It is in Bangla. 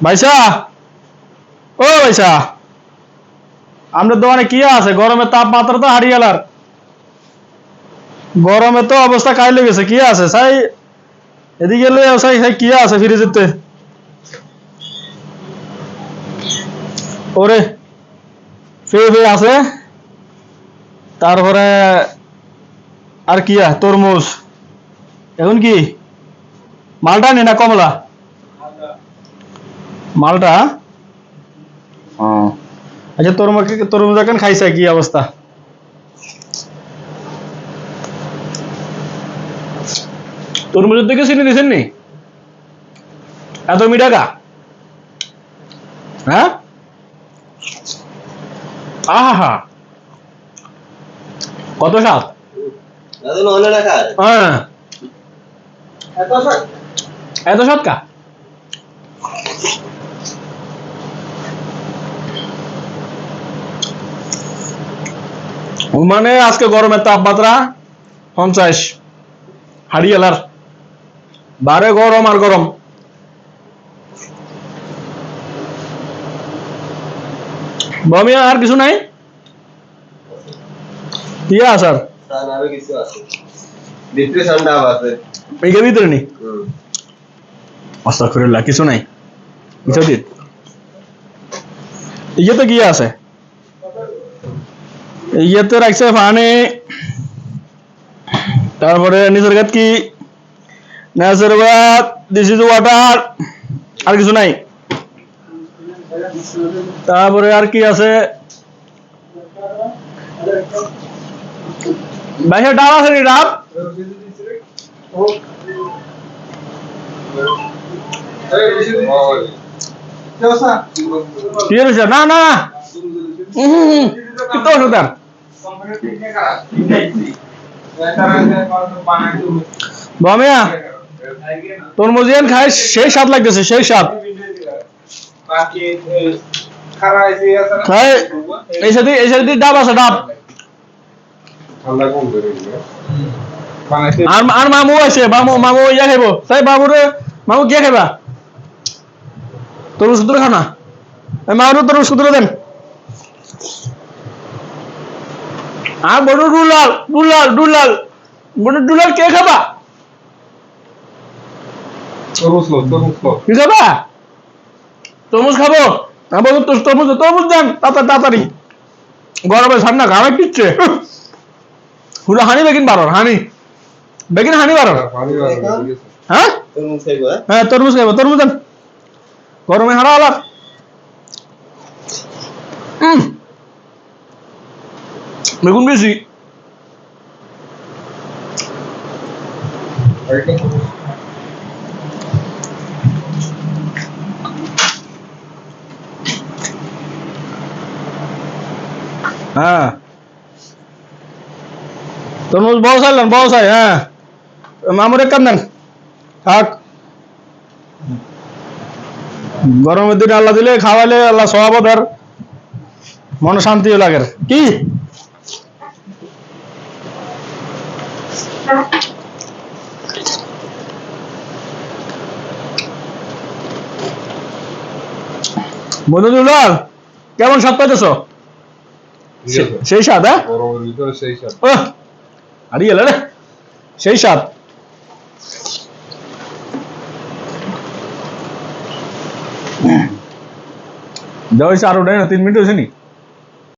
ভাইসা, ও ভাইসা, আমাদের দোকানে কি আছে? গরমের তাপমাত্রা তো হারিয়ে গেলার, গরমে তো অবস্থা কাইলে গেছে। কি আছে সাই? এদিকে লই সাই সাই কি আছে ফ্রিজেতে? ওরে ফে ফে আছে, তারপরে আর কি তরমুজ। এখন কি মালটা নে না কমলা? মালটা। ও আচ্ছা, তরমুজ এখন খাইছে, কি অবস্থা? তরমুজের দিকে চিনি দিছেন নি? এত মিঠা গা? হ্যাঁ, আহা, কত স্বাদ! হ্যাঁ, এত স্বাদ কা? মানে আজকে গরমের তাপমাত্রা 50 হারিয়ে গেলার, বারে গরম আর গরম। বমিয়া আর কিছু নাই? ইয়া স্যার, এর ভিতরে নি? আস্তাগফিরুল্লাহ, কিছু নাই, কিছু দিন। ইয়েতে কি আছে? ইয়েতে রাখছে পানি, তারপরে নিচের গাত কি ন্যাচারাল, দিস ইজ ওয়াটার, আর কিছু নাই। তারপরে আর কি আছে? ভাইয়া ডাব আছে নি? ডাব কি হয়েছে? না না, কি তো ওষুধ? বামিয়া তরমুজিয়ান খাই, সেই স্বাদ লাগতেছে, সেই স্বাদ। এই সাথে ডাব আছে, ডাব। আর মামু আছে, মামু ইয়া খাইব। তাই বাবুরে, মামু কি খাইবা? তরমুজ সুতরে খাও না? মামুর তরমুজ সুতরে দেন। আর বড় ডুলাল ডুলাল ডুলাল, বড় ডুলাল কে খাবা? কি খাবা? তরমুজ খাবো? বলো তো, তরমুজ দেন তাড়াতাড়ি, গরমে ঠান্ডা ঘামে পিচ্ছে। হুলা হানি বেগিন বারর, হানি বেগিন, হানি বারর। হ্যাঁ হ্যাঁ, তরমুজ খাইবো, তরমুজ দেন, গরমে হারা আলাপ। বেগুন বেশি। হ্যাঁ, তরমুজ বড় চাইলেন, বড় চাই। হ্যাঁ, মামুর এক কান দেন, থাক। গরমের দিনে আল্লাহ দিলে, খাওয়াইলে আল্লাহ সওয়াব ধর, মনে শান্তিও লাগে। কি বন্ধুদুলাল, কেমন স্বাদ পাইতেছ? সেই স্বাদ? হ্যাঁ, হারিয়ে গেল রে, সেই স্বাদ। দেওয়া হয়েছে আরো, 3 মিনিট হয়েছে নি?